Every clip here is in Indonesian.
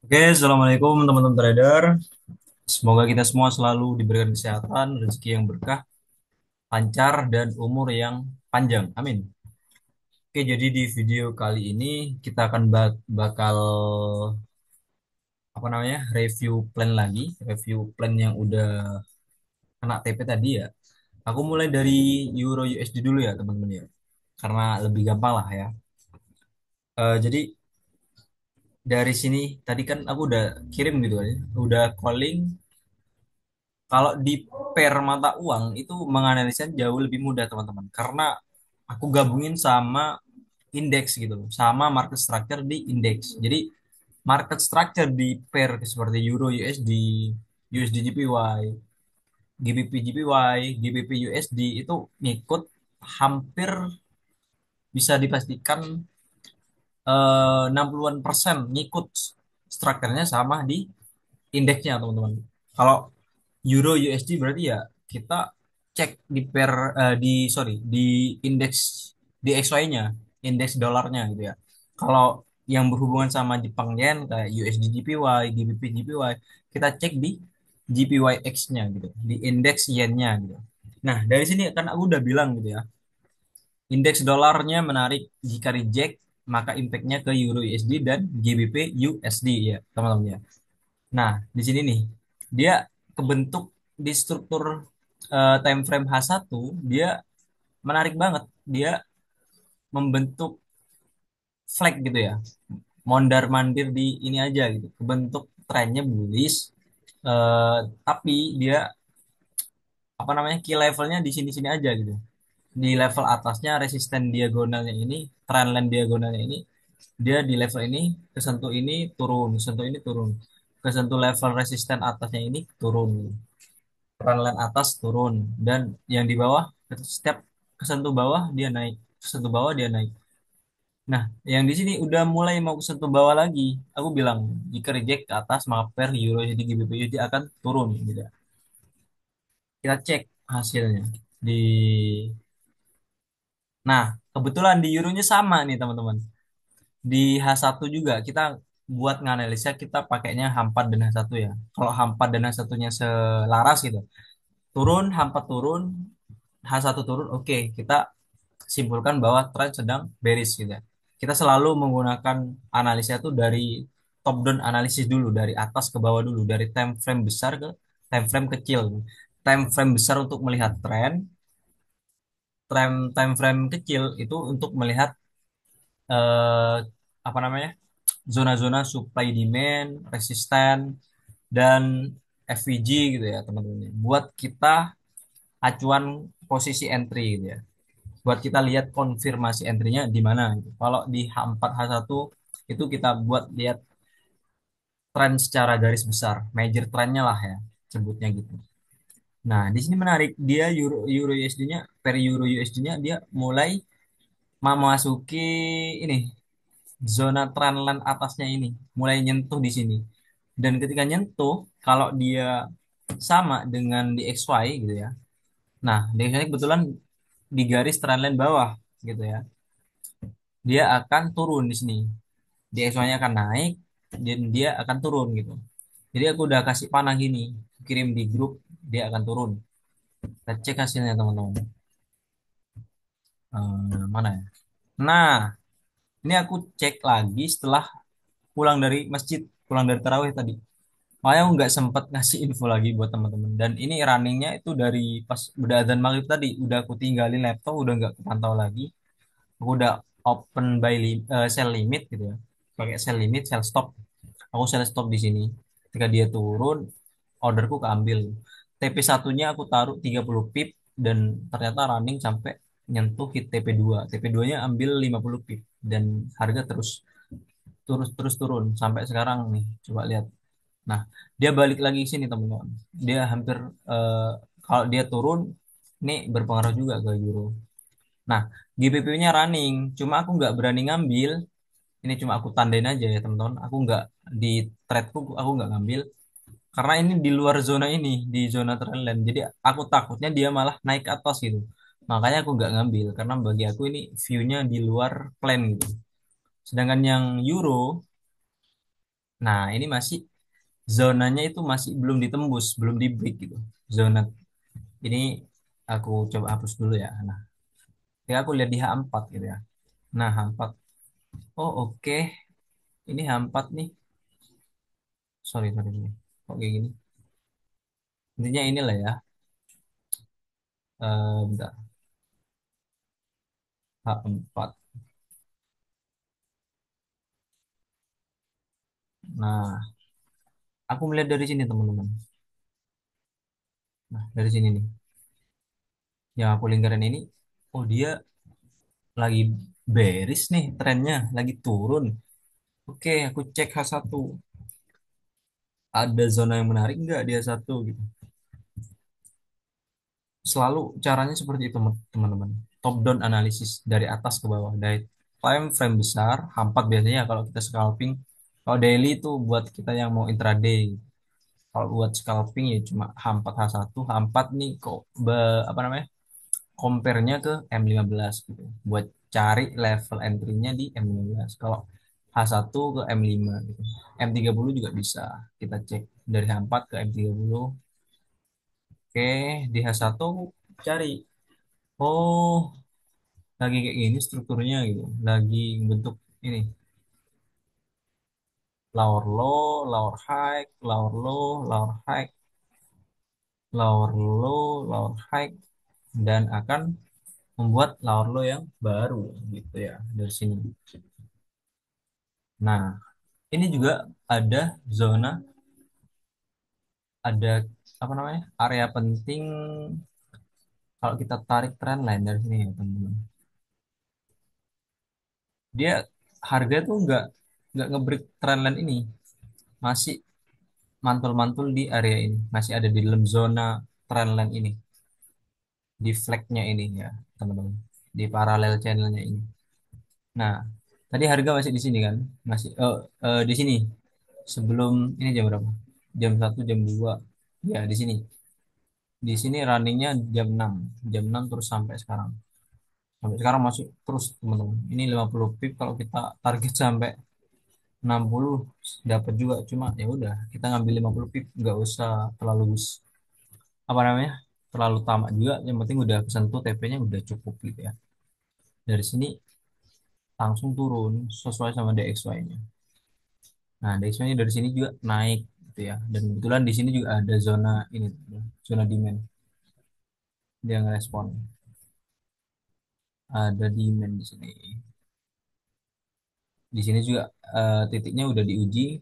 Oke, assalamualaikum teman-teman trader. Semoga kita semua selalu diberikan kesehatan, rezeki yang berkah, lancar, dan umur yang panjang. Amin. Oke, jadi di video kali ini kita akan bakal apa namanya review plan lagi, review plan yang udah kena TP tadi ya. Aku mulai dari Euro USD dulu ya teman-teman ya, karena lebih gampang lah ya. Jadi dari sini tadi kan aku udah kirim gitu kan, ya. Udah calling. Kalau di pair mata uang itu menganalisa jauh lebih mudah teman-teman karena aku gabungin sama indeks gitu loh, sama market structure di indeks. Jadi market structure di pair seperti Euro USD, USD JPY, GBP JPY, GBP USD itu ngikut hampir bisa dipastikan 60-an persen ngikut strukturnya sama di indeksnya teman-teman. Kalau Euro USD berarti ya kita cek di pair di sorry di indeks di XY-nya, indeks dolarnya gitu ya. Kalau yang berhubungan sama Jepang Yen kayak USD JPY, GBP JPY, kita cek di JPYX-nya gitu, di indeks yen-nya gitu. Nah, dari sini kan aku udah bilang gitu ya, indeks dolarnya menarik jika reject maka impact-nya ke Euro USD dan GBP USD ya, teman-teman ya. Nah, di sini nih, dia kebentuk di struktur time frame H1, dia menarik banget. Dia membentuk flag gitu ya. Mondar-mandir di ini aja gitu. Kebentuk trennya bullish, eh, tapi dia apa namanya key levelnya di sini-sini aja gitu. Di level atasnya resisten diagonalnya ini, trendline diagonalnya ini, dia di level ini kesentuh ini turun, kesentuh ini turun, kesentuh level resisten atasnya ini turun. Trendline atas turun dan yang di bawah setiap kesentuh bawah dia naik, kesentuh bawah dia naik. Nah, yang di sini udah mulai mau kesentuh bawah lagi. Aku bilang jika reject ke atas maka pair euro jadi GBP USD akan turun gitu. Kita cek hasilnya di. Nah, kebetulan di euronya sama nih teman-teman. Di H1 juga kita buat nganalisa kita pakainya H4 dan H1 ya. Kalau H4 dan H1-nya selaras gitu. Turun, H4 turun, H1 turun, oke, kita simpulkan bahwa tren sedang bearish gitu ya. Kita selalu menggunakan analisa itu dari top down analisis dulu, dari atas ke bawah dulu, dari time frame besar ke time frame kecil. Time frame besar untuk melihat tren, time frame kecil itu untuk melihat eh, apa namanya? Zona-zona supply demand, resisten dan FVG gitu ya, teman-teman. Buat kita acuan posisi entry gitu ya. Buat kita lihat konfirmasi entry-nya di mana gitu. Kalau di H4 H1 itu kita buat lihat tren secara garis besar, major trennya lah ya, sebutnya gitu. Nah, di sini menarik, dia Euro USD-nya per Euro USD-nya dia mulai memasuki ini zona trendline atasnya ini, mulai nyentuh di sini. Dan ketika nyentuh, kalau dia sama dengan di XY gitu ya. Nah, di XY kebetulan di garis trendline bawah gitu ya. Dia akan turun di sini. DXY-nya akan naik dan dia akan turun gitu. Jadi aku udah kasih panah gini, kirim di grup, dia akan turun. Kita cek hasilnya teman-teman. Mana ya? Nah, ini aku cek lagi setelah pulang dari masjid, pulang dari tarawih tadi. Makanya aku nggak sempat ngasih info lagi buat teman-teman. Dan ini runningnya itu dari pas udah adzan maghrib tadi, udah aku tinggalin laptop, udah nggak kepantau lagi. Aku udah open sell limit gitu ya, pakai sell limit, sell stop. Aku sell stop di sini. Ketika dia turun, orderku keambil. TP satunya aku taruh 30 pip dan ternyata running sampai nyentuh hit TP2. TP2-nya ambil 50 pip dan harga terus terus terus turun sampai sekarang nih. Coba lihat. Nah, dia balik lagi ke sini teman-teman. Dia hampir eh, kalau dia turun, ini berpengaruh juga ke euro. Nah, GBP-nya running, cuma aku nggak berani ngambil. Ini cuma aku tandain aja ya teman-teman. Aku nggak di tradeku, aku nggak ngambil karena ini di luar zona ini, di zona trendline. Jadi aku takutnya dia malah naik ke atas gitu. Makanya aku nggak ngambil karena bagi aku ini view-nya di luar plan gitu. Sedangkan yang euro Nah, ini masih zonanya itu masih belum ditembus, belum di break gitu. Zona ini aku coba hapus dulu ya. Nah, ya aku lihat di H4 gitu ya. Nah, H4. Oh, oke. Ini H4 nih. Sorry, sorry, sorry. Kok kayak gini? Intinya inilah ya. Bentar. H4. Nah, aku melihat dari sini teman-teman. Nah, dari sini nih. Yang aku lingkarin ini, oh dia lagi bearish nih trennya, lagi turun. Oke, aku cek H1. Ada zona yang menarik nggak dia satu gitu. Selalu caranya seperti itu teman-teman. Top down analisis dari atas ke bawah. Dari time frame besar, H4 biasanya kalau kita scalping. Kalau daily itu buat kita yang mau intraday. Kalau buat scalping ya cuma H4 H1, H4 nih kok apa namanya? Compare-nya ke M15 gitu. Buat cari level entry-nya di M15. Kalau H1 ke M5 gitu. M30 juga bisa. Kita cek dari H4 ke M30. Oke, di H1 cari. Oh, lagi kayak gini strukturnya gitu. Lagi bentuk ini. Lower low, lower high, lower low, lower high, lower low, lower high. Dan akan membuat lower low yang baru gitu ya dari sini. Nah, ini juga ada zona, ada apa namanya? Area penting kalau kita tarik trend line dari sini ya, teman-teman. Dia harga tuh nggak ngebreak trend line ini, masih mantul-mantul di area ini, masih ada di dalam zona trend line ini, di flag-nya ini ya, teman-teman. Di paralel channelnya ini. Nah, tadi harga masih di sini kan? Masih di sini. Sebelum ini jam berapa? Jam 1, jam 2. Ya, di sini. Di sini runningnya jam 6 terus sampai sekarang. Sampai sekarang masih terus teman-teman. Ini 50 pip kalau kita target sampai 60 dapat juga. Cuma ya udah kita ngambil 50 pip nggak usah terlalu apa namanya terlalu tamak juga. Yang penting udah kesentuh TP-nya udah cukup gitu ya. Dari sini langsung turun sesuai sama DXY-nya. Nah DXY-nya dari sini juga naik gitu ya. Dan kebetulan di sini juga ada zona ini zona demand dia ngerespon. Ada demand di sini. Di sini juga titiknya udah diuji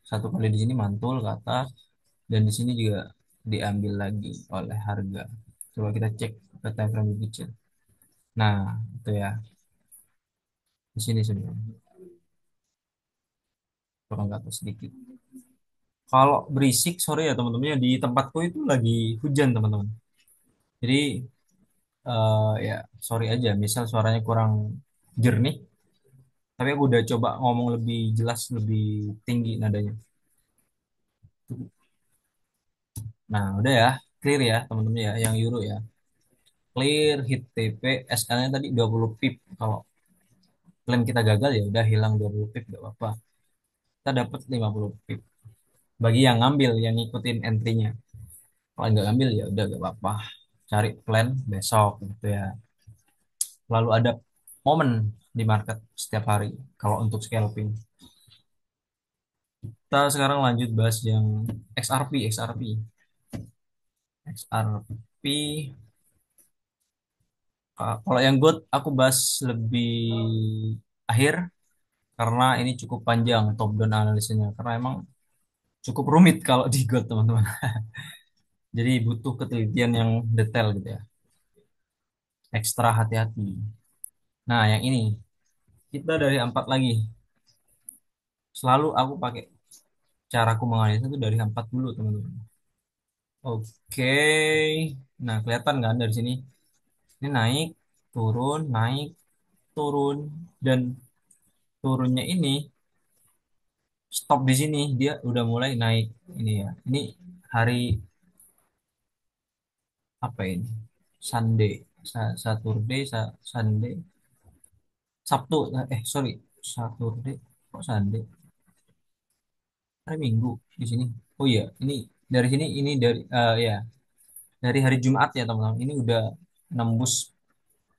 satu kali di sini mantul ke atas dan di sini juga diambil lagi oleh harga. Coba kita cek ke time frame lebih kecil. Nah, itu ya di sini sebenarnya kurang ke atas sedikit. Kalau berisik sore ya teman-teman ya di tempatku itu lagi hujan teman-teman. Jadi ya sorry aja misal suaranya kurang jernih. Tapi aku udah coba ngomong lebih jelas, lebih tinggi nadanya. Nah, udah ya, clear ya teman-teman ya, yang euro ya. Clear hit TP SL-nya tadi 20 pip. Kalau klaim kita gagal ya udah hilang 20 pip gak apa-apa. Kita dapat 50 pip. Bagi yang ngambil, yang ngikutin entry-nya. Kalau nggak ngambil ya udah gak apa-apa. Cari plan besok gitu ya. Lalu ada momen di market setiap hari kalau untuk scalping. Kita sekarang lanjut bahas yang XRP, XRP. XRP. Kalau yang GOAT aku bahas lebih akhir karena ini cukup panjang top down analisisnya karena emang cukup rumit kalau di GOAT teman-teman. Jadi butuh ketelitian yang detail gitu ya. Ekstra hati-hati. Nah, yang ini kita dari 4 lagi. Selalu aku pakai caraku menganalisis itu dari 4 dulu teman-teman. Oke. Nah, kelihatan kan dari sini. Ini naik, turun dan turunnya ini stop di sini dia udah mulai naik ini ya. Ini hari apa ini? Sunday, Saturday, Sunday, Sabtu. Sorry, Saturday kok Sunday? hari Minggu di sini. Oh iya, ini dari sini ini dari ya dari hari Jumat ya teman-teman. Ini udah nembus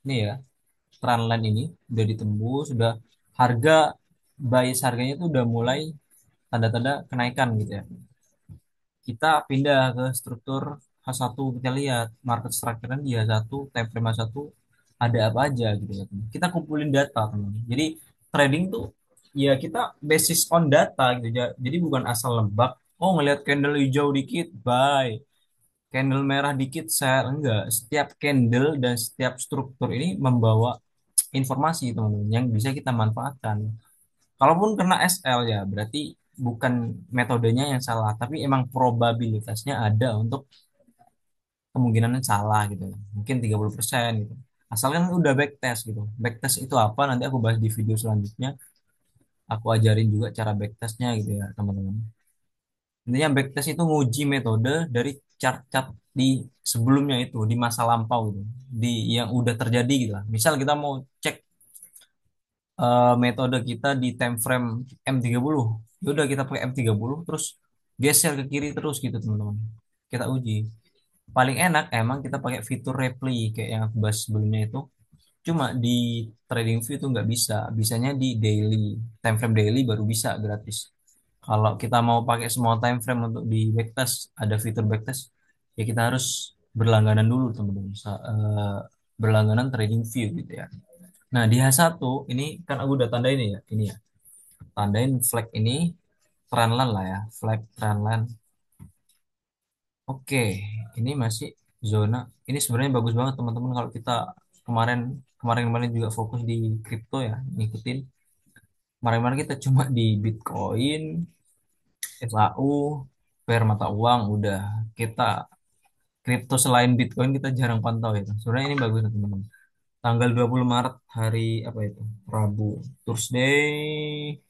ini ya trendline ini udah ditembus, udah harga bias harganya tuh udah mulai tanda-tanda kenaikan gitu ya. Kita pindah ke struktur H1, kita lihat market structure di H1, time frame H1 ada apa aja gitu ya. Kita kumpulin data teman. Jadi trading tuh ya kita basis on data gitu ya. Jadi bukan asal nebak, oh ngelihat candle hijau dikit buy, candle merah dikit sell, enggak. Setiap candle dan setiap struktur ini membawa informasi teman-teman yang bisa kita manfaatkan. Kalaupun kena SL ya berarti bukan metodenya yang salah, tapi emang probabilitasnya ada untuk kemungkinan salah gitu. Mungkin 30% gitu. Asalkan udah backtest gitu. Backtest itu apa? Nanti aku bahas di video selanjutnya. Aku ajarin juga cara backtestnya gitu ya teman-teman. Intinya backtest itu nguji metode dari chart-chart di sebelumnya itu, di masa lampau gitu. Di yang udah terjadi gitu lah. Misal kita mau cek metode kita di time frame M30. Ya udah kita pakai M30 terus geser ke kiri terus gitu teman-teman. Kita uji. Paling enak emang kita pakai fitur repli kayak yang aku bahas sebelumnya itu. Cuma di TradingView itu nggak bisa. Bisanya di daily, time frame daily baru bisa gratis. Kalau kita mau pakai semua time frame untuk di backtest, ada fitur backtest, ya kita harus berlangganan dulu teman-teman. Berlangganan TradingView gitu ya. Nah, di H1 ini kan aku udah tanda ini ya, ini ya. Tandain flag ini trendline lah ya, flag trendline. Oke, ini masih zona. Ini sebenarnya bagus banget teman-teman kalau kita kemarin kemarin kemarin juga fokus di kripto ya, ngikutin. Kemarin-kemarin kita cuma di Bitcoin, SAU, pair mata uang, udah kita kripto selain Bitcoin kita jarang pantau ya. Sebenarnya ini bagus teman-teman. Tanggal 20 Maret hari apa itu? Rabu, Thursday,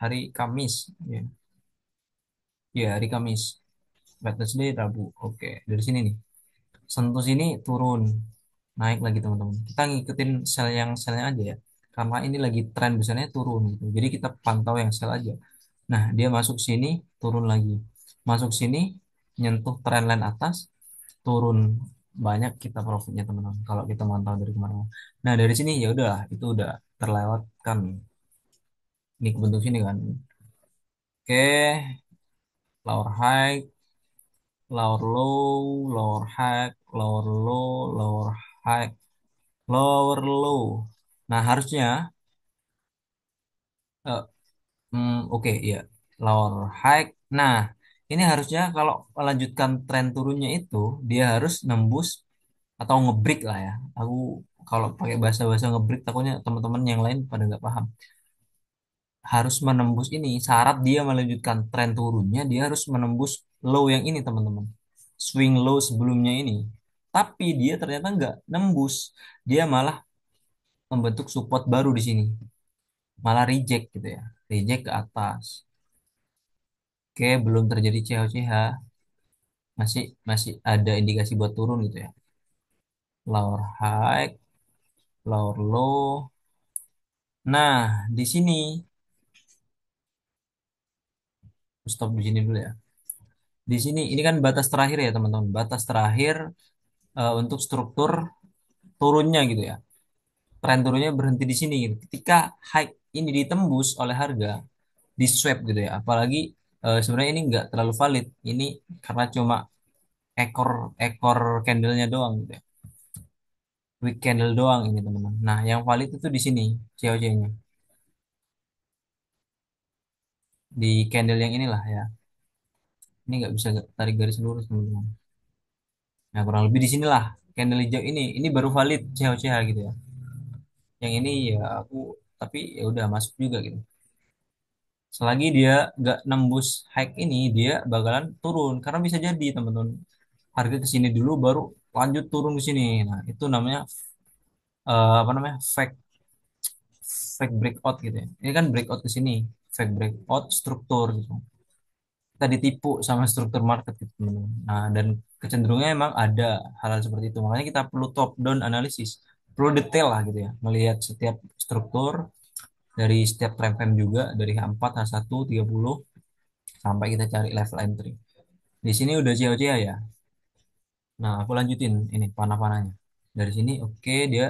hari Kamis ya. Ya, hari Kamis. Wednesday, Rabu. Oke, dari sini nih. Sentuh sini turun, naik lagi teman-teman. Kita ngikutin sel yang selnya aja ya. Karena ini lagi tren biasanya turun gitu. Jadi kita pantau yang sel aja. Nah, dia masuk sini, turun lagi. Masuk sini, nyentuh trend line atas, turun banyak kita profitnya teman-teman. Kalau kita mantau dari kemarin. Nah, dari sini ya udah, itu udah terlewatkan. Ini kebentuk sini kan. Oke, lower high, lower low, lower high, lower low, lower high, lower low. Nah, harusnya eh, oke ya, lower high. Nah, ini harusnya kalau melanjutkan tren turunnya itu dia harus nembus atau ngebreak lah ya. Aku kalau pakai bahasa-bahasa ngebreak takutnya teman-teman yang lain pada nggak paham. Harus menembus ini. Syarat dia melanjutkan tren turunnya, dia harus menembus low yang ini, teman-teman. Swing low sebelumnya ini. Tapi dia ternyata nggak nembus. Dia malah membentuk support baru di sini. Malah reject gitu ya. Reject ke atas. Oke, belum terjadi CH-CH. Masih masih ada indikasi buat turun gitu ya. Lower high, lower low. Nah, di sini stop di sini dulu ya. Di sini ini kan batas terakhir ya, teman-teman. Batas terakhir untuk struktur turunnya gitu ya. Tren turunnya berhenti di sini gitu. Ketika high ini ditembus oleh harga, di swap gitu ya. Apalagi sebenarnya ini nggak terlalu valid. Ini karena cuma ekor ekor candlenya doang gitu ya. Weak candle doang ini teman-teman. Nah, yang valid itu di sini COC-nya. Di candle yang inilah ya. Ini nggak bisa tarik garis lurus teman-teman. Nah, kurang lebih di sinilah candle hijau ini baru valid COCH gitu ya. Yang ini ya aku tapi ya udah masuk juga gitu. Selagi dia nggak nembus high ini, dia bakalan turun karena bisa jadi teman-teman harga ke sini dulu baru lanjut turun ke sini. Nah, itu namanya apa namanya? Fake breakout gitu ya. Ini kan breakout ke sini, fake breakout struktur gitu. Kita ditipu sama struktur market gitu, teman-teman. Nah, dan kecenderungannya emang ada hal-hal seperti itu. Makanya kita perlu top down analisis, perlu detail lah gitu ya, melihat setiap struktur dari setiap time frame juga dari H4, H1, 30 sampai kita cari level entry. Di sini udah COCA ya. Nah, aku lanjutin ini panah-panahnya. Dari sini oke dia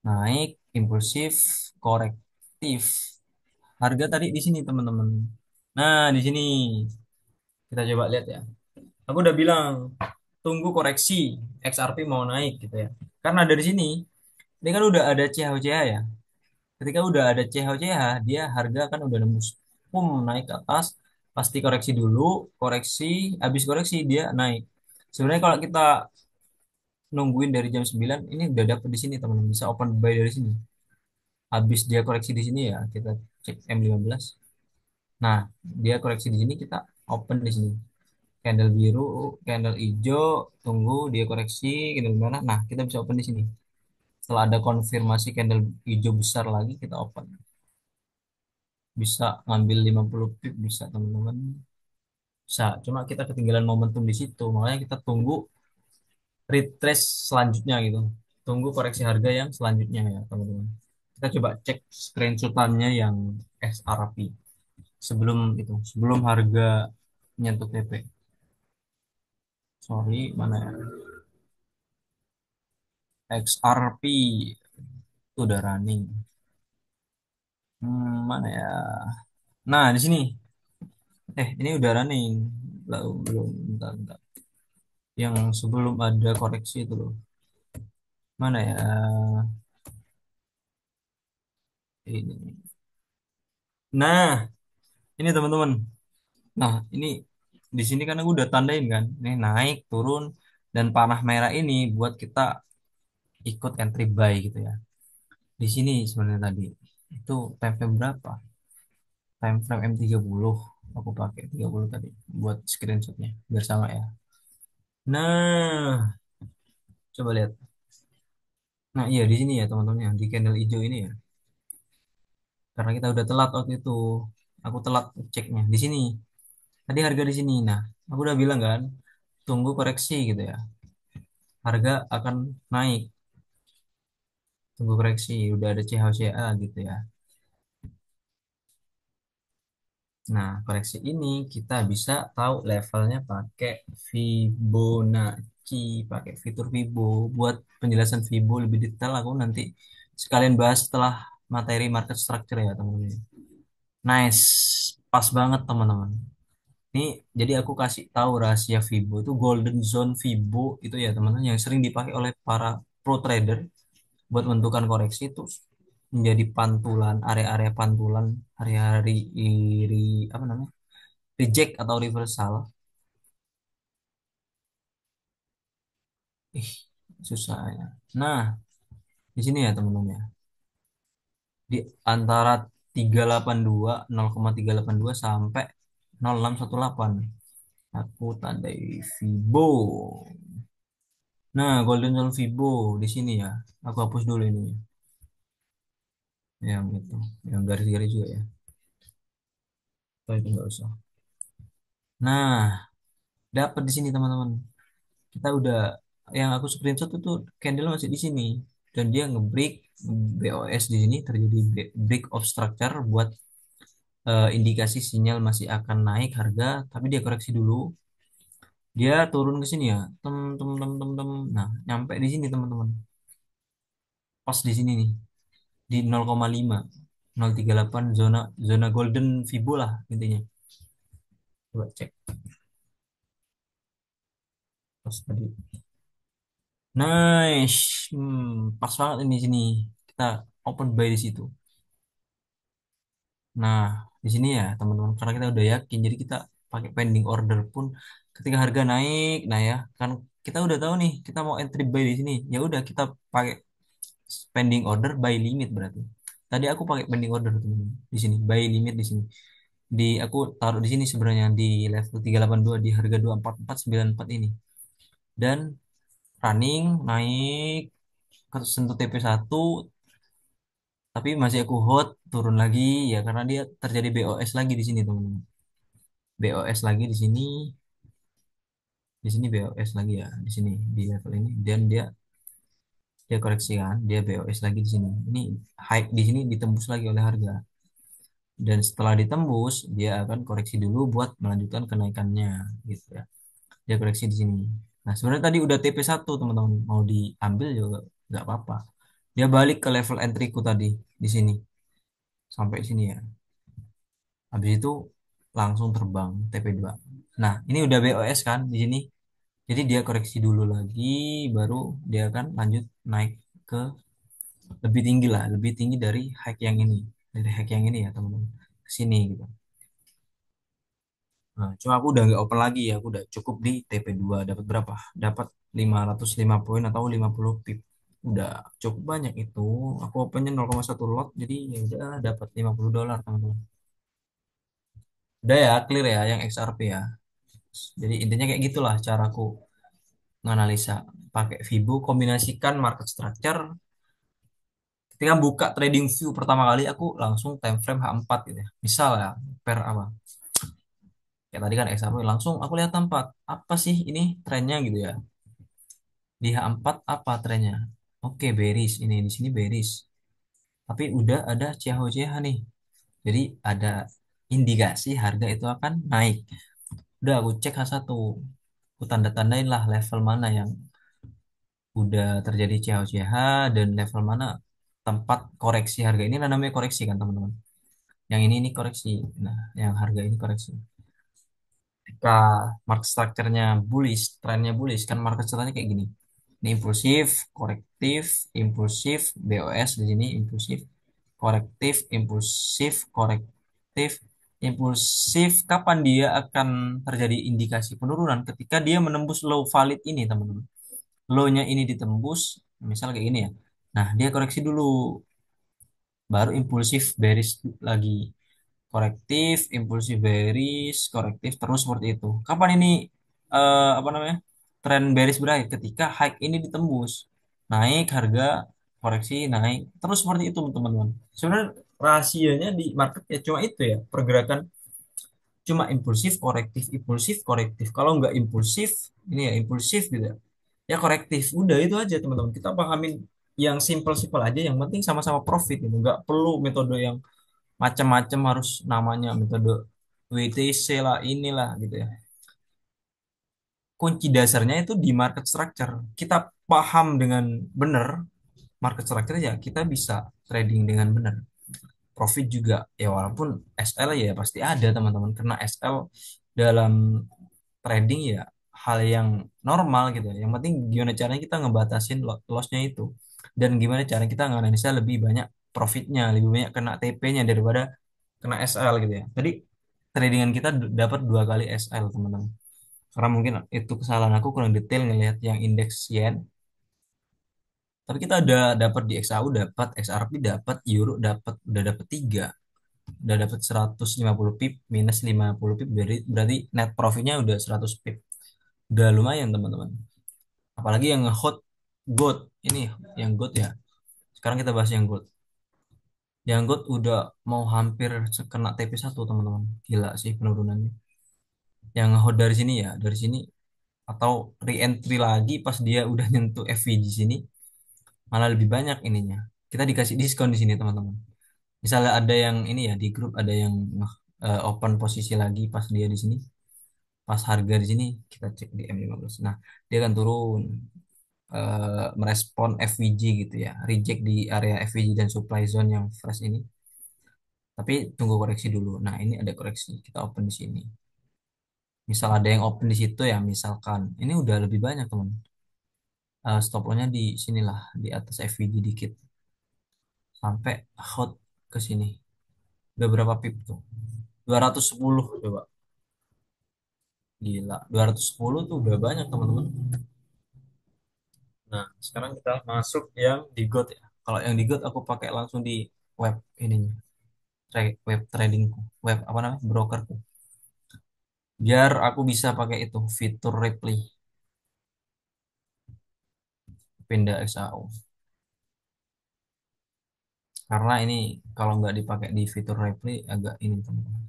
naik impulsif korektif. Harga tadi di sini teman-teman. Nah, di sini kita coba lihat ya. Aku udah bilang tunggu koreksi XRP mau naik gitu ya. Karena dari sini ini kan udah ada CHO-CH ya. Ketika udah ada CHO-CH, dia harga kan udah nembus naik ke atas, pasti koreksi dulu, koreksi, habis koreksi dia naik. Sebenarnya kalau kita nungguin dari jam 9 ini udah dapet di sini teman-teman, bisa open buy dari sini. Habis dia koreksi di sini ya, kita cek M15. Nah, dia koreksi di sini kita open di sini. Candle biru, candle hijau, tunggu dia koreksi, candle merah. Nah, kita bisa open di sini. Setelah ada konfirmasi candle hijau besar lagi, kita open. Bisa ngambil 50 pip, bisa teman-teman. Bisa, cuma kita ketinggalan momentum di situ. Makanya kita tunggu retrace selanjutnya gitu. Tunggu koreksi harga yang selanjutnya ya, teman-teman. Kita coba cek screenshotannya yang XRP sebelum itu, sebelum harga nyentuh TP. Sorry, mana ya? XRP itu udah running. Mana ya? Nah, di sini. Ini udah running. Belum, belum, bentar, bentar. Yang sebelum ada koreksi itu loh. Mana ya? Ini. Nah, ini teman-teman. Nah, ini di sini kan aku udah tandain kan. Ini naik, turun, dan panah merah ini buat kita ikut entry buy gitu ya. Di sini sebenarnya tadi itu time frame berapa? Time frame M30. Aku pakai 30 tadi buat screenshotnya biar sama ya. Nah, coba lihat. Nah, iya di sini ya teman-teman yang di candle hijau ini ya. Karena kita udah telat waktu itu. Aku telat ceknya di sini. Tadi harga di sini. Nah, aku udah bilang kan, tunggu koreksi gitu ya. Harga akan naik. Tunggu koreksi, udah ada CHCA gitu ya. Nah, koreksi ini kita bisa tahu levelnya pakai Fibonacci, pakai fitur Fibo. Buat penjelasan Fibo lebih detail aku nanti sekalian bahas setelah materi market structure ya teman-teman. Nice, pas banget teman-teman. Ini jadi aku kasih tahu rahasia Fibo itu golden zone Fibo itu ya teman-teman yang sering dipakai oleh para pro trader buat menentukan koreksi itu menjadi pantulan area-area pantulan hari-hari iri apa namanya reject atau reversal. Ih, susah ya. Nah, di sini ya teman-teman ya. Di antara 382 0,382 sampai 0618. Aku tandai Fibo. Nah, Golden Zone Fibo di sini ya. Aku hapus dulu ini. Yang itu, yang garis-garis juga ya. Oh, itu nggak usah. Nah, dapat di sini teman-teman. Kita udah yang aku screenshot itu candle masih di sini dan dia ngebreak BOS di sini terjadi break of structure buat indikasi sinyal masih akan naik harga tapi dia koreksi dulu dia turun ke sini ya tem tem tem tem tem nah nyampe di sini teman-teman pas di sini nih di 0,5 038 zona zona golden Fibo lah intinya coba cek pas tadi nice pas banget ini sini kita open buy di situ. Nah, di sini ya teman-teman, karena kita udah yakin, jadi kita pakai pending order pun ketika harga naik, nah ya kan kita udah tahu nih kita mau entry buy di sini, ya udah kita pakai pending order buy limit berarti. Tadi aku pakai pending order teman-teman di sini, buy limit di sini. Di aku taruh di sini sebenarnya di level 382 di harga 24494 ini. Dan running naik ke sentuh TP1 tapi masih aku hold turun lagi ya karena dia terjadi BOS lagi di sini teman-teman. BOS lagi di sini BOS lagi ya, di sini di level ini dan dia Dia koreksi kan, dia BOS lagi di sini. Ini high di sini ditembus lagi oleh harga. Dan setelah ditembus, dia akan koreksi dulu buat melanjutkan kenaikannya gitu ya. Dia koreksi di sini. Nah, sebenarnya tadi udah TP1 teman-teman, mau diambil juga nggak apa-apa. Dia balik ke level entry ku tadi di sini sampai sini ya. Habis itu langsung terbang TP2. Nah, ini udah BOS kan di sini. Jadi dia koreksi dulu lagi, baru dia akan lanjut naik ke lebih tinggi lah, lebih tinggi dari high yang ini, dari high yang ini ya teman-teman, ke sini gitu. Nah, cuma aku udah nggak open lagi ya, aku udah cukup di TP2 dapat berapa? Dapat 505 poin atau 50 pip. Udah cukup banyak itu. Aku opennya 0,1 lot, jadi ya udah dapat $50 teman-teman. Udah ya, clear ya yang XRP ya. Jadi intinya kayak gitulah caraku menganalisa pakai Fibo kombinasikan market structure. Ketika buka trading view pertama kali aku langsung time frame H4 gitu ya. Misal ya per apa? Ya tadi kan XRP langsung aku lihat tempat apa sih ini trennya gitu ya. Di H4 apa trennya? Oke, bearish ini di sini bearish. Tapi udah ada CH-CH nih. Jadi ada indikasi harga itu akan naik. Udah aku cek H1. Aku tanda-tandain lah level mana yang udah terjadi CH-CH dan level mana tempat koreksi harga ini lah namanya koreksi kan teman-teman. Yang ini koreksi. Nah, yang harga ini koreksi. Ketika market structure-nya bullish, trennya bullish, kan market structure-nya kayak gini. Ini impulsif, korektif, impulsif, BOS di sini impulsif, korektif, impulsif, korektif, impulsif. Kapan dia akan terjadi indikasi penurunan? Ketika dia menembus low valid ini, teman-teman. Low-nya ini ditembus, misal kayak gini ya. Nah, dia koreksi dulu, baru impulsif bearish lagi. Korektif, impulsif bearish, korektif terus seperti itu. Kapan ini apa namanya? Tren bearish berakhir ketika high ini ditembus. Naik harga, koreksi naik, terus seperti itu teman-teman. Sebenarnya rahasianya di market ya cuma itu ya, pergerakan cuma impulsif, korektif, impulsif, korektif. Kalau nggak impulsif, ini ya impulsif gitu ya. Ya korektif. Udah itu aja teman-teman. Kita pahamin yang simple-simple aja, yang penting sama-sama profit gitu. Nggak perlu metode yang macam-macam harus namanya metode WTC lah inilah gitu ya. Kunci dasarnya itu di market structure. Kita paham dengan benar market structure ya kita bisa trading dengan benar. Profit juga ya walaupun SL ya pasti ada teman-teman karena SL dalam trading ya hal yang normal gitu ya. Yang penting gimana caranya kita ngebatasin lossnya itu dan gimana cara kita nganalisa lebih banyak profitnya, lebih banyak kena TP-nya daripada kena SL gitu ya. Jadi tradingan kita dapat 2 kali SL teman-teman. Karena mungkin itu kesalahan aku kurang detail ngelihat yang indeks yen. Tapi kita udah dapat di XAU dapat, XRP dapat, Euro dapat, udah dapat 3. Udah dapat 150 pip minus 50 pip berarti net profitnya udah 100 pip. Udah lumayan teman-teman. Apalagi yang hot gold ini yang gold ya. Sekarang kita bahas yang gold. Yang gold udah mau hampir kena TP1 teman-teman. Gila sih penurunannya. Yang hot dari sini ya, dari sini atau re-entry lagi pas dia udah nyentuh FV di sini malah lebih banyak ininya. Kita dikasih diskon di sini teman-teman. Misalnya ada yang ini ya di grup ada yang open posisi lagi pas dia di sini, pas harga di sini kita cek di M15. Nah, dia akan turun merespon FVG gitu ya, reject di area FVG dan supply zone yang fresh ini. Tapi tunggu koreksi dulu. Nah, ini ada koreksi. Kita open di sini. Misal ada yang open di situ ya, misalkan ini udah lebih banyak teman. Stop loss-nya di sinilah di atas FVG dikit sampai hot ke sini. Udah berapa pip tuh? 210 coba. Gila, 210 tuh udah banyak teman-teman. Nah, sekarang kita masuk yang di GOT ya. Kalau yang di GOT aku pakai langsung di web ininya, web tradingku, web apa namanya, brokerku. Biar aku bisa pakai itu fitur reply, pindah XAU. Karena ini kalau nggak dipakai di fitur reply agak ini teman-teman.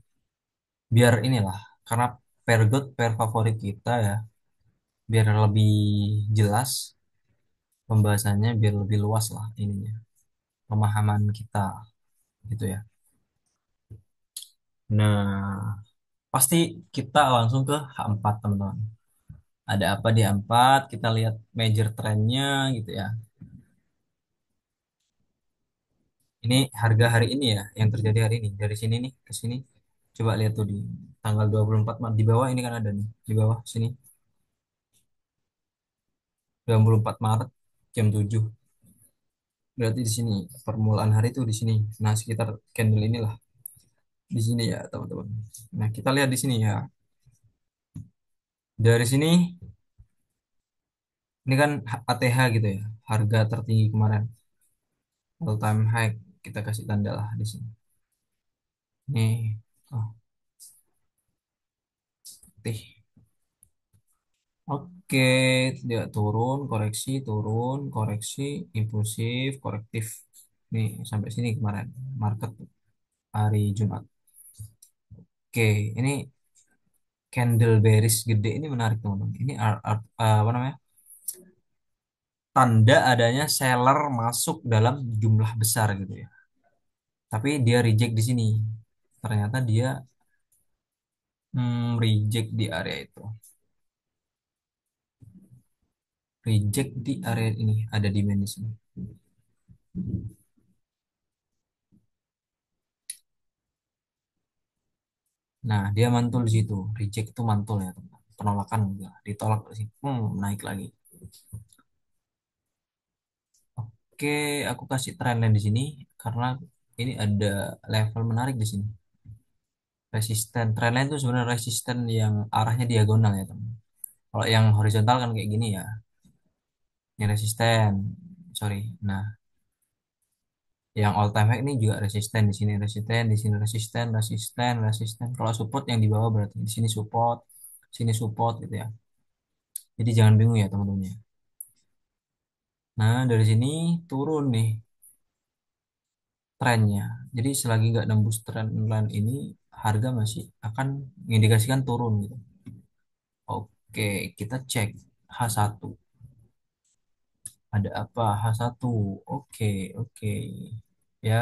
Biar inilah, karena per GOT per favorit kita ya, biar lebih jelas. pembahasannya biar lebih luas lah ininya, pemahaman kita gitu ya. Nah, pasti kita langsung ke H4 teman-teman. Ada apa di H4? Kita lihat major trendnya gitu ya. Ini harga hari ini ya, yang terjadi hari ini. Dari sini nih ke sini. Coba lihat tuh di tanggal 24 Maret. Di bawah ini kan ada nih. Di bawah sini. 24 Maret jam 7. Berarti di sini. Permulaan hari itu di sini. Nah, sekitar candle inilah. Di sini ya, teman-teman. Nah, kita lihat di sini ya. Dari sini, ini kan ATH gitu ya. Harga tertinggi kemarin. All time high. Kita kasih tanda lah di sini. Nih. Oh, putih. Oke, dia turun, koreksi, impulsif, korektif. Nih, sampai sini kemarin market hari Jumat. Oke, ini candle bearish gede ini menarik teman-teman. Ini apa namanya? Tanda adanya seller masuk dalam jumlah besar gitu ya. Tapi dia reject di sini. Ternyata dia reject di area itu. Reject di area ini, ada demand di sini. Nah, dia mantul di situ. Reject itu mantul ya, teman. Penolakan juga. Ditolak di sini. Naik lagi. Oke, aku kasih trendline di sini karena ini ada level menarik di sini. Resisten. Trendline itu sebenarnya resisten yang arahnya diagonal ya, teman. Kalau yang horizontal kan kayak gini ya. Ini resisten. Sorry. Nah, yang all time high ini juga resisten, di sini resisten, di sini resisten, resisten, resisten. Kalau support yang di bawah berarti di sini support gitu ya. Jadi jangan bingung ya teman-teman ya. Nah, dari sini turun nih trennya. Jadi selagi nggak nembus trend line ini, harga masih akan mengindikasikan turun gitu. Oke, kita cek H1. Ada apa? H1. Oke, oke. Ya,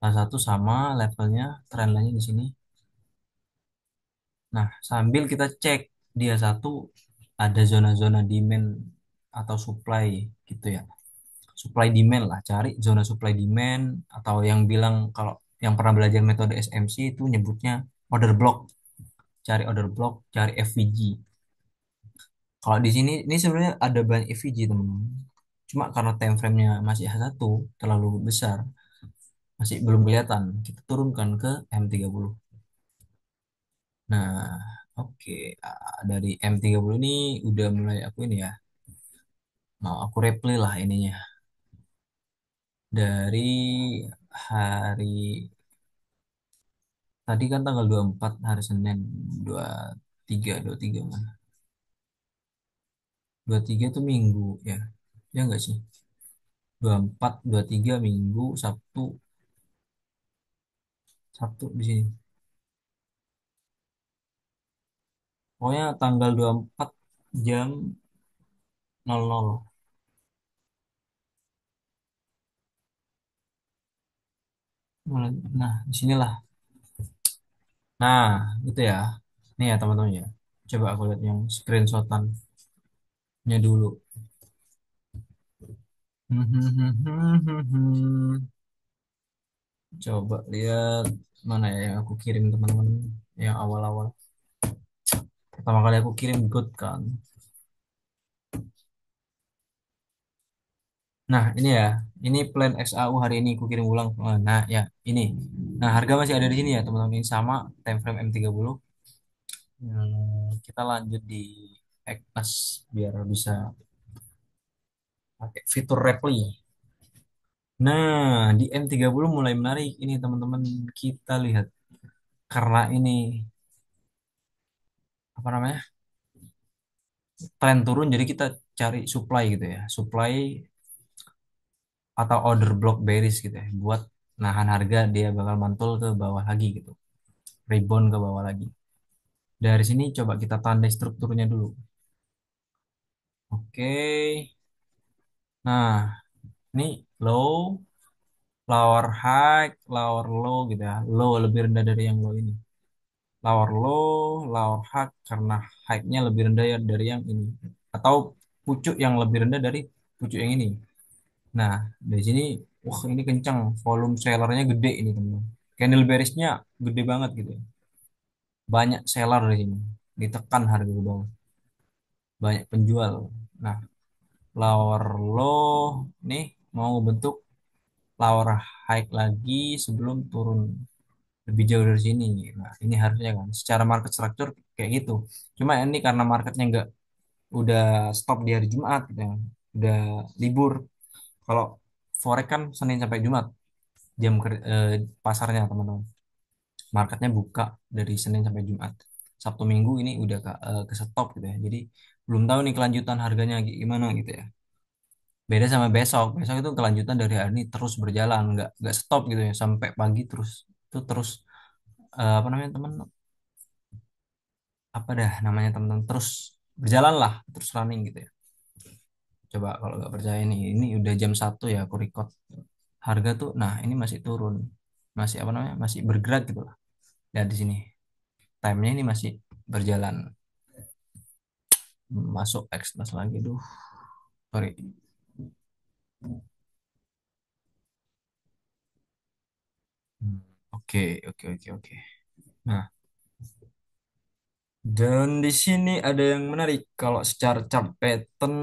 H1 sama levelnya trend line di sini. Nah, sambil kita cek dia satu ada zona-zona demand atau supply gitu ya. Supply demand lah, cari zona supply demand atau yang bilang kalau yang pernah belajar metode SMC itu nyebutnya order block. Cari order block, cari FVG. Kalau di sini ini sebenarnya ada banyak FVG teman-teman. Cuma karena time frame-nya masih H1 terlalu besar, masih belum kelihatan. Kita turunkan ke M30. Nah, oke. Dari M30 ini udah mulai aku ini ya. Mau aku replay lah ininya. Dari hari tadi kan tanggal 24 hari Senin 23 mana? 23 itu Minggu ya. Ya enggak sih? 24 Minggu, Sabtu, Sabtu di sini. Pokoknya tanggal 24 jam 00. Nah, disinilah. Nah, itu ya. Nih ya teman-teman ya. Coba aku lihat yang screenshotannya dulu. Coba lihat mana ya yang aku kirim teman-teman yang awal-awal. Pertama kali aku kirim good kan. Nah, ini ya. Ini plan XAU hari ini aku kirim ulang. Nah, ya, ini. Nah, harga masih ada di sini ya, teman-teman. Ini sama time frame M30. Kita lanjut di Ekmas biar bisa pakai fitur Repli. Nah, di M30 mulai menarik ini teman-teman, kita lihat karena ini apa namanya? Tren turun jadi kita cari supply gitu ya. Supply atau order block bearish gitu ya buat nahan harga dia bakal mantul ke bawah lagi gitu. Rebound ke bawah lagi. Dari sini coba kita tandai strukturnya dulu. Oke. Nah, ini low, lower high, lower low gitu ya. Low lebih rendah dari yang low ini. Lower low, lower high karena high-nya lebih rendah ya dari yang ini. Atau pucuk yang lebih rendah dari pucuk yang ini. Nah, dari sini, wah ini kencang. Volume sellernya gede ini teman. Candle bearish-nya gede banget gitu. Banyak seller di sini. Ditekan harga ke bawah. Banyak penjual. Nah, lower low nih mau bentuk lower high lagi sebelum turun lebih jauh dari sini. Nah, ini harusnya kan secara market structure kayak gitu. Cuma ini karena marketnya nggak udah stop di hari Jumat gitu ya. Udah libur. Kalau forex kan Senin sampai Jumat pasarnya teman-teman. Marketnya buka dari Senin sampai Jumat. Sabtu Minggu ini udah ke stop gitu ya. Jadi belum tahu nih kelanjutan harganya gimana gitu ya. Beda sama besok. Besok itu kelanjutan dari hari ini terus berjalan, nggak stop gitu ya sampai pagi terus itu terus apa namanya teman apa dah namanya teman-teman terus berjalan lah terus running gitu ya. Coba kalau nggak percaya nih ini udah jam 1 ya aku record harga tuh nah ini masih turun masih apa namanya masih bergerak gitu lah. Dan di sini timenya ini masih berjalan masuk ekstras lagi duh sorry. Hmm, oke oke oke oke. Nah, dan di sini ada yang menarik kalau secara chart pattern.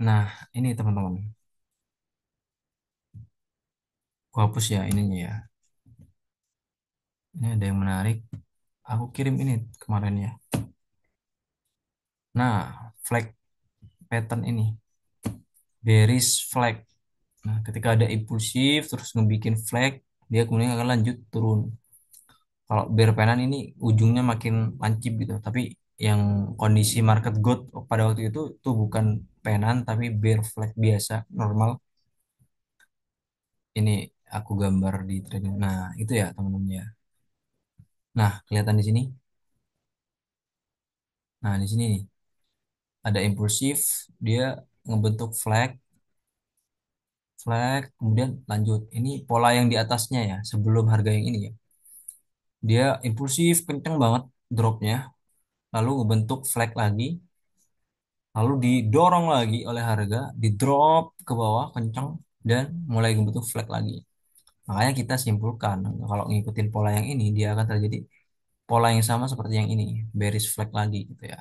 Nah, ini teman-teman. Aku hapus ya ininya ya. Ini ada yang menarik. Aku kirim ini kemarin ya. Nah, flag pattern ini. Bearish flag. Nah, ketika ada impulsif terus ngebikin flag, dia kemudian akan lanjut turun. Kalau bear pattern ini ujungnya makin lancip gitu. Tapi yang kondisi market good pada waktu itu tuh bukan penan tapi bear flag biasa normal. Ini aku gambar di trading. Nah, itu ya teman-teman ya. Nah, kelihatan di sini. Nah, di sini nih ada impulsif, dia ngebentuk flag, flag, kemudian lanjut. Ini pola yang di atasnya ya, sebelum harga yang ini ya. Dia impulsif, kenceng banget dropnya, lalu ngebentuk flag lagi, lalu didorong lagi oleh harga, di drop ke bawah kenceng dan mulai ngebentuk flag lagi. Makanya kita simpulkan kalau ngikutin pola yang ini dia akan terjadi pola yang sama seperti yang ini, bearish flag lagi gitu ya.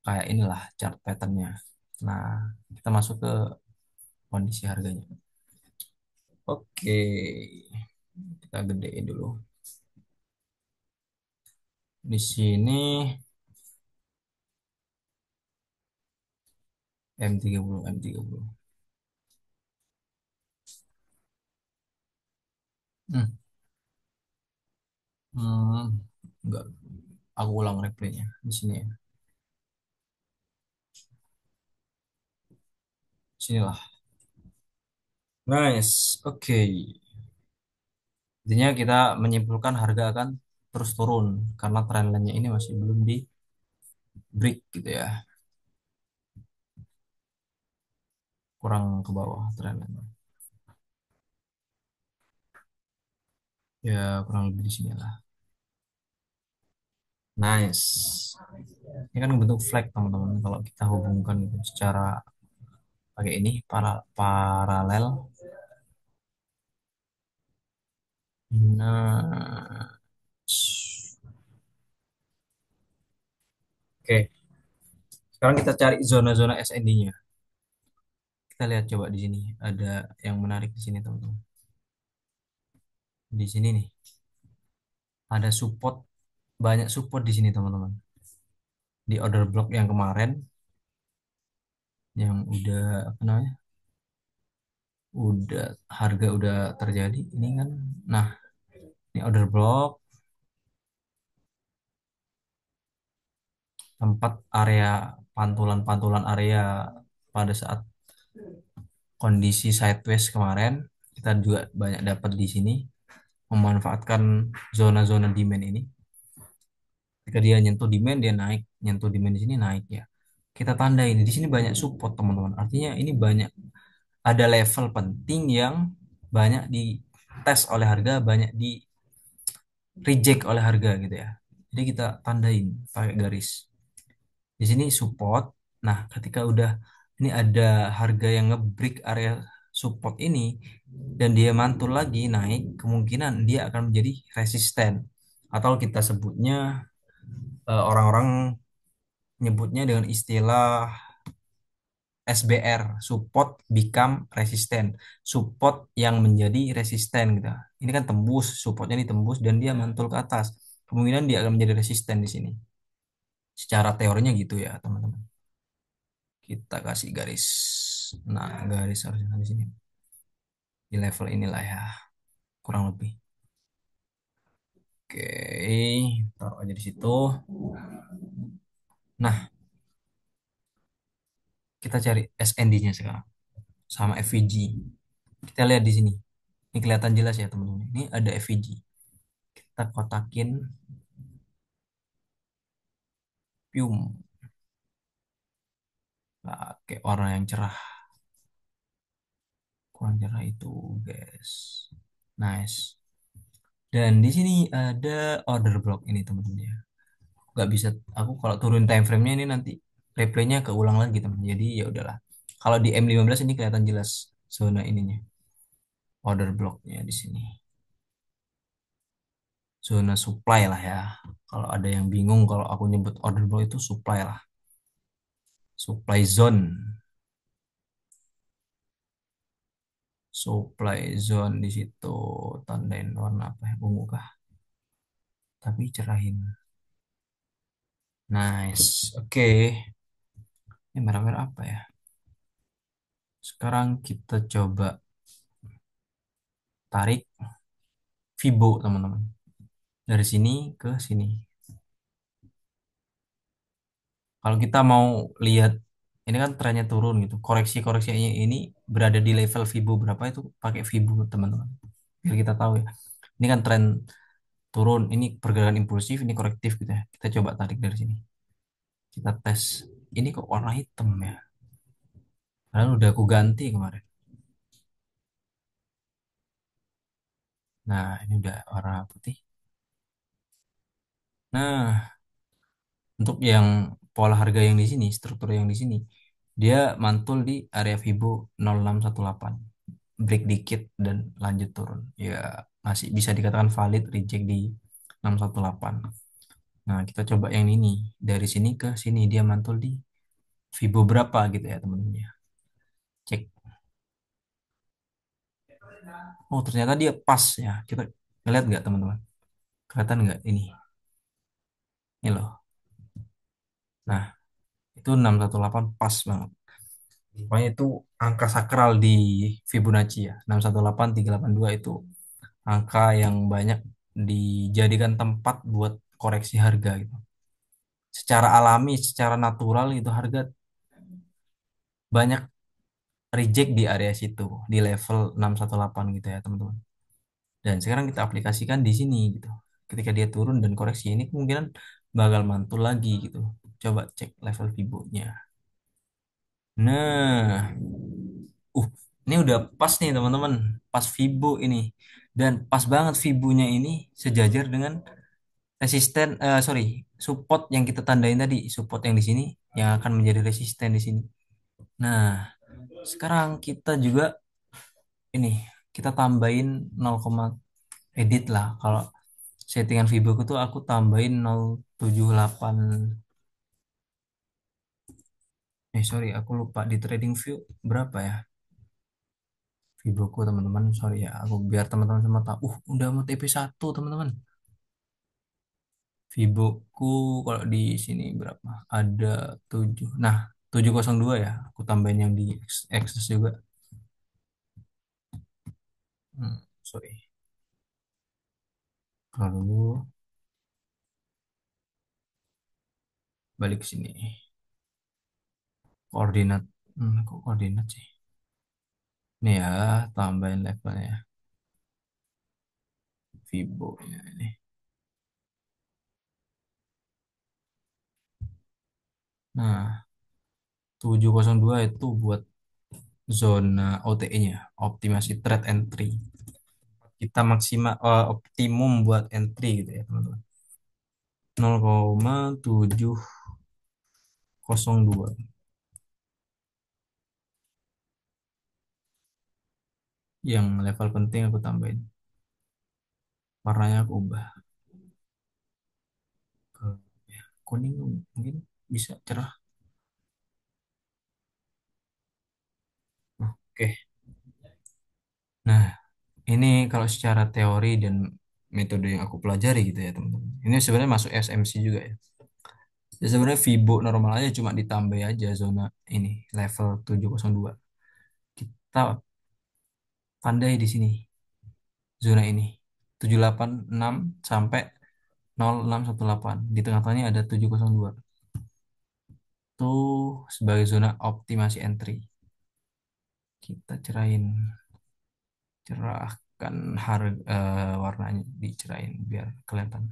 Kayak inilah chart patternnya. Nah, kita masuk ke kondisi harganya. Oke, kita gedein dulu. Di sini M30, M30. Hmm, hmm, enggak. Aku ulang replaynya di sini ya. Sinilah. Nice. Oke. Intinya kita menyimpulkan harga akan terus turun karena trendline-nya ini masih belum di break gitu ya. Kurang ke bawah trendline. Ya, kurang lebih di sini lah. Nice. Ini kan bentuk flag teman-teman kalau kita hubungkan gitu secara pakai ini paralel. Nah, oke. Sekarang kita cari zona-zona SND-nya. Kita lihat coba di sini. Ada yang menarik di sini, teman-teman. Di sini nih, ada support, banyak support di sini, teman-teman. Di order block yang kemarin, yang udah, apa namanya, udah, harga udah terjadi. Ini kan, nah, ini order block, tempat area, pantulan-pantulan area pada saat kondisi sideways kemarin. Kita juga banyak dapat di sini, memanfaatkan zona-zona demand ini. Ketika dia nyentuh demand dia naik, nyentuh demand di sini naik ya. kita tandain di sini banyak support teman-teman. Artinya ini banyak ada level penting yang banyak dites oleh harga, banyak di reject oleh harga gitu ya. Jadi kita tandain pakai garis. Di sini support. Nah, ketika udah ini ada harga yang ngebreak area support ini dan dia mantul lagi naik, kemungkinan dia akan menjadi resisten atau kita sebutnya orang-orang nyebutnya dengan istilah SBR, support become resistant. Support yang menjadi resisten gitu. Ini kan tembus, supportnya ditembus dan dia mantul ke atas. Kemungkinan dia akan menjadi resisten di sini. Secara teorinya gitu ya, teman-teman. Kita kasih garis. Nah, garis harusnya di sini. Di level inilah ya, kurang lebih. Oke, taruh aja di situ. Nah, kita cari SND-nya sekarang sama FVG. Kita lihat di sini. Ini kelihatan jelas ya, teman-teman. Ini ada FVG. Kita kotakin pium pakai warna yang cerah, kurang cerah itu, guys. Nice. Dan di sini ada order block ini, teman-teman ya. Nggak bisa, aku kalau turun time frame-nya ini nanti replaynya keulang lagi, teman. Jadi ya udahlah. Kalau di M15 ini kelihatan jelas zona ininya, order blocknya di sini. Zona supply lah ya. Kalau ada yang bingung kalau aku nyebut order block itu supply lah. Supply zone. Supply zone di situ tandain warna apa ya? Ungu kah? Tapi cerahin. Nice. Oke. Ini merah-merah apa ya? Sekarang kita coba tarik Fibo, teman-teman. Dari sini ke sini. Kalau kita mau lihat, ini kan trennya turun gitu. Koreksi-koreksinya ini berada di level Fibo berapa itu pakai Fibo, teman-teman. Biar kita tahu ya. Ini kan tren turun, ini pergerakan impulsif, ini korektif gitu ya. Kita coba tarik dari sini. Kita tes. Ini kok warna hitam ya? Padahal udah aku ganti kemarin. Nah, ini udah warna putih. Nah, untuk yang pola harga yang di sini, struktur yang di sini, dia mantul di area Fibo 0618. Break dikit dan lanjut turun. Ya, masih bisa dikatakan valid reject di 618. Nah, kita coba yang ini. Dari sini ke sini dia mantul di Fibo berapa gitu ya, teman-teman ya. Cek. Oh, ternyata dia pas ya. Kita ngeliat nggak, teman-teman? Kelihatan nggak ini? Ini loh. Nah, itu 618 pas banget. Pokoknya itu angka sakral di Fibonacci ya. 618, 382 itu angka yang banyak dijadikan tempat buat koreksi harga gitu. Secara alami, secara natural itu harga banyak reject di area situ, di level 618 gitu ya, teman-teman. Dan sekarang kita aplikasikan di sini gitu. Ketika dia turun dan koreksi ini kemungkinan bakal mantul lagi gitu. Coba cek level Fibo-nya. Nah, Uh, ini udah pas nih teman-teman, pas Fibo ini dan pas banget Fibonya ini sejajar dengan resisten, sorry, support yang kita tandain tadi, support yang di sini yang akan menjadi resisten di sini. Nah, sekarang kita juga ini kita tambahin 0, edit lah. Kalau settingan Fibo itu aku tambahin 078. Sorry, aku lupa di trading view berapa ya Fiboku, teman-teman. Sorry ya, aku biar teman-teman semua tahu. Udah mau TP1, teman-teman. Viboku kalau di sini berapa? Ada 7. Nah, 702 ya. Aku tambahin yang di Access juga. Sorry. Kalau dulu balik ke sini. Koordinat. Kok koordinat sih? Nih ya, tambahin levelnya. Vibo ya ini. Nah, 702 itu buat zona OTE-nya, optimasi trade entry. Kita maksimal optimum buat entry gitu ya, teman-teman. 0,702 yang level penting aku tambahin. Warnanya aku ubah ke ya, kuning mungkin bisa cerah. Oke. Nah, ini kalau secara teori dan metode yang aku pelajari gitu ya, teman-teman. Ini sebenarnya masuk SMC juga ya. Ya sebenarnya Fibo normal aja cuma ditambah aja zona ini level 702. Kita pandai di sini zona ini 786 sampai 0618. Di tengah-tengahnya ada 702. Itu sebagai zona optimasi entry. Kita cerahkan warnanya dicerahin biar kelihatan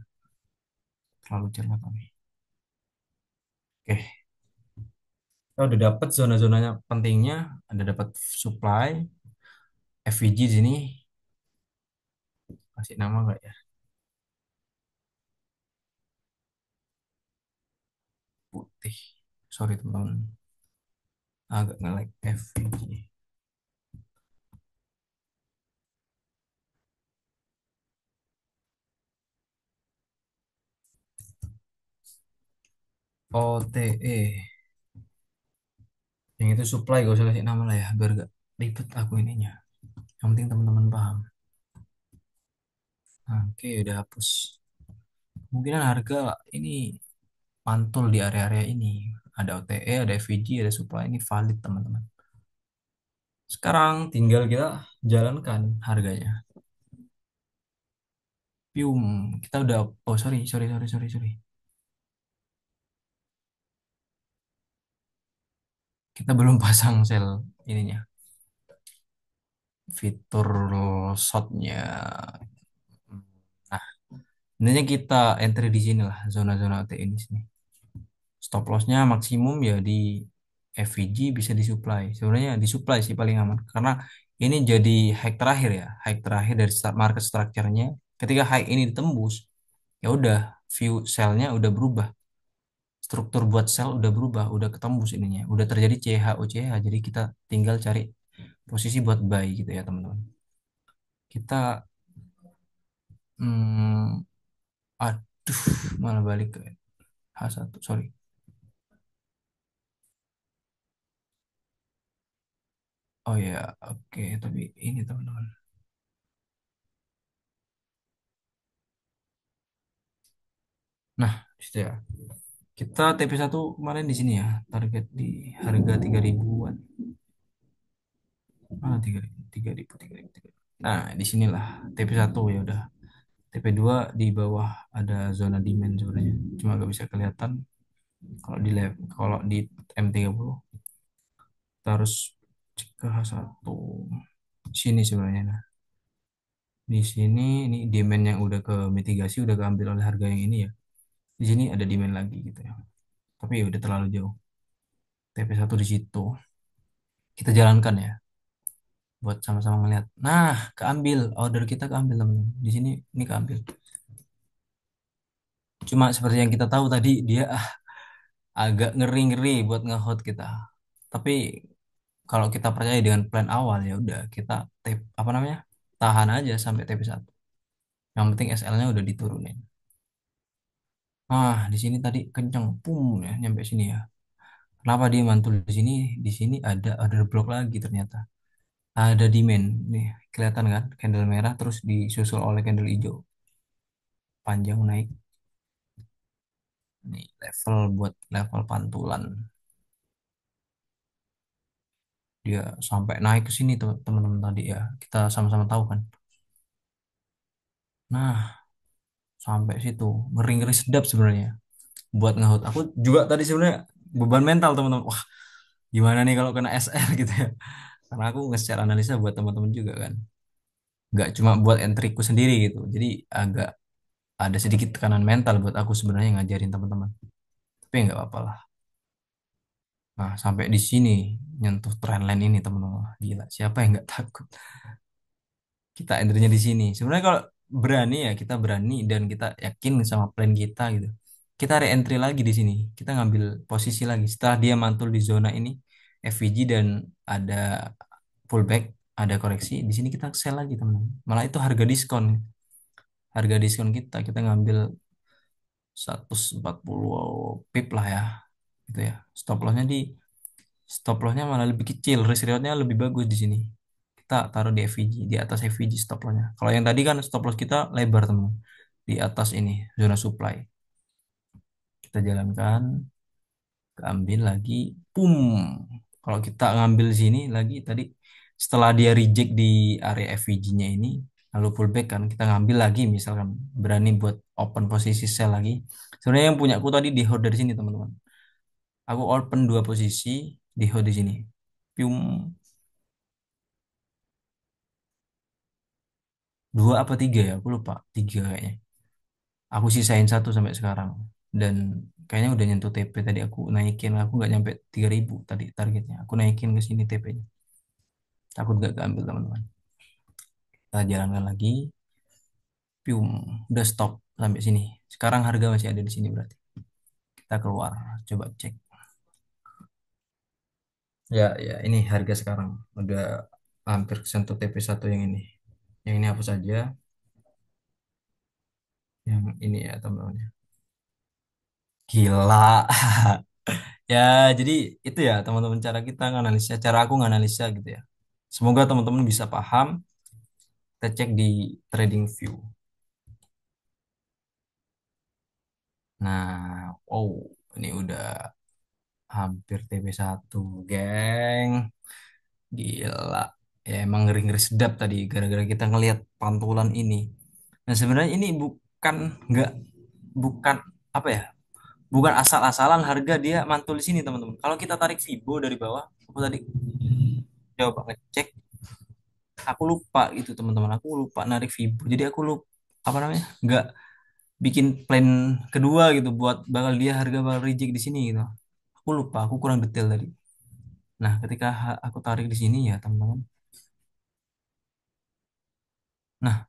terlalu cerah kami. Oke, kita udah dapat zona-zonanya pentingnya, ada dapat supply, FVG di sini kasih nama nggak ya? Putih. Sorry teman-teman, agak nge-lag FVG. OTE. Yang itu supply gak usah kasih nama lah ya, biar gak ribet aku ininya. Yang penting teman-teman paham. Nah, oke, udah hapus. Kemungkinan harga ini mantul di area-area ini. Ada OTE, ada FVG, ada supply. Ini valid teman-teman. Sekarang tinggal kita jalankan harganya. Pium, kita udah, oh sorry, sorry, sorry, sorry, sorry. Kita belum pasang sel ininya, fitur shotnya. Nah, intinya kita entry di sini lah, zona-zona OTE ini sini. Stop lossnya maksimum ya di FVG bisa disupply. Sebenarnya disupply sih paling aman karena ini jadi high terakhir ya, high terakhir dari market structure-nya. Ketika high ini ditembus, ya udah view sell-nya udah berubah. Struktur buat sell udah berubah, udah ketembus ininya, udah terjadi CH. Jadi kita tinggal cari posisi buat buy gitu ya teman-teman. Kita hmm, aduh malah balik ke H1, sorry. Oh ya, oke, tapi ini teman-teman. Nah, gitu ya. Kita TP1 kemarin di sini ya, target di harga 3 ribuan. Ah, 3 ribu, 3 ribu, 3 ribu. Nah, di sinilah TP1 ya udah. TP2 di bawah ada zona demand sebenarnya. Cuma nggak bisa kelihatan kalau di M30 kita harus cek ke H1 sini sebenarnya. Nah, di sini ini demand yang udah ke mitigasi udah keambil oleh harga yang ini ya. Di sini ada demand lagi gitu ya. Tapi ya udah terlalu jauh. TP1 di situ. Kita jalankan ya buat sama-sama ngeliat. Nah, keambil order kita keambil teman. Di sini ini keambil. Cuma seperti yang kita tahu tadi dia agak ngeri-ngeri buat nge-hold kita. Tapi kalau kita percaya dengan plan awal ya udah kita apa namanya? Tahan aja sampai TP1. Yang penting SL-nya udah diturunin. Ah, di sini tadi kenceng, pum ya nyampe sini ya. Kenapa dia mantul di sini? Di sini ada order block lagi ternyata. Ada demand nih, kelihatan kan? Candle merah terus disusul oleh candle hijau. Panjang naik. Nih level buat level pantulan. Dia sampai naik ke sini tuh teman-teman tadi ya. Kita sama-sama tahu kan. Nah, sampai situ ngeri-ngeri sedap sebenarnya buat ngehold. Aku juga tadi sebenarnya beban mental teman-teman. Wah, gimana nih kalau kena SL gitu ya. Karena aku nge-share analisa buat teman-teman juga kan. Nggak cuma buat entryku sendiri gitu. Jadi agak ada sedikit tekanan mental buat aku sebenarnya ngajarin teman-teman. Tapi nggak apa-apa lah. Nah, sampai di sini nyentuh trendline ini teman-teman. Wah, gila, siapa yang nggak takut? Kita entry-nya di sini. Sebenarnya kalau berani ya kita berani dan kita yakin sama plan kita gitu. Kita re-entry lagi di sini. Kita ngambil posisi lagi. Setelah dia mantul di zona ini FVG dan ada pullback, ada koreksi, di sini kita sell lagi teman-teman. Malah itu harga diskon. Harga diskon kita ngambil 140 pip lah ya. Gitu ya. Stop lossnya malah lebih kecil, risk rewardnya lebih bagus di sini. Kita taruh di FVG, di atas FVG stop lossnya. Kalau yang tadi kan stop loss kita lebar teman, di atas ini zona supply. Kita jalankan, ambil lagi, pum. Kalau kita ngambil sini lagi tadi, setelah dia reject di area FVG-nya ini, lalu pullback kan, kita ngambil lagi, misalkan berani buat open posisi sell lagi. Sebenarnya yang punya aku tadi di hold dari sini teman-teman. Aku open dua posisi di hold di sini. Pium, dua apa tiga ya aku lupa, tiga kayaknya aku sisain satu sampai sekarang dan kayaknya udah nyentuh TP tadi aku naikin, aku nggak nyampe 3.000 tadi targetnya, aku naikin ke sini TP-nya, takut gak keambil teman-teman. Kita jalankan lagi, pium, udah stop sampai sini. Sekarang harga masih ada di sini berarti kita keluar, coba cek. Ya ya, ini harga sekarang udah hampir kesentuh TP1 yang ini, yang ini hapus saja, yang ini ya teman-teman. Gila. Ya, jadi itu ya teman-teman cara kita nganalisa, cara aku nganalisa gitu ya. Semoga teman-teman bisa paham. Kita cek di trading view. Nah, oh, ini udah hampir TP1, geng. Gila. Ya emang ngeri-ngeri sedap tadi gara-gara kita ngelihat pantulan ini. Nah, sebenarnya ini nggak bukan apa ya? Bukan asal-asalan harga dia mantul di sini, teman-teman. Kalau kita tarik Fibo dari bawah, aku tadi coba ngecek, aku lupa gitu teman-teman, aku lupa narik Vibo, jadi aku lupa apa namanya, nggak bikin plan kedua gitu buat bakal dia harga bakal reject di sini gitu, aku lupa, aku kurang detail tadi. Nah ketika aku tarik di sini ya teman-teman, nah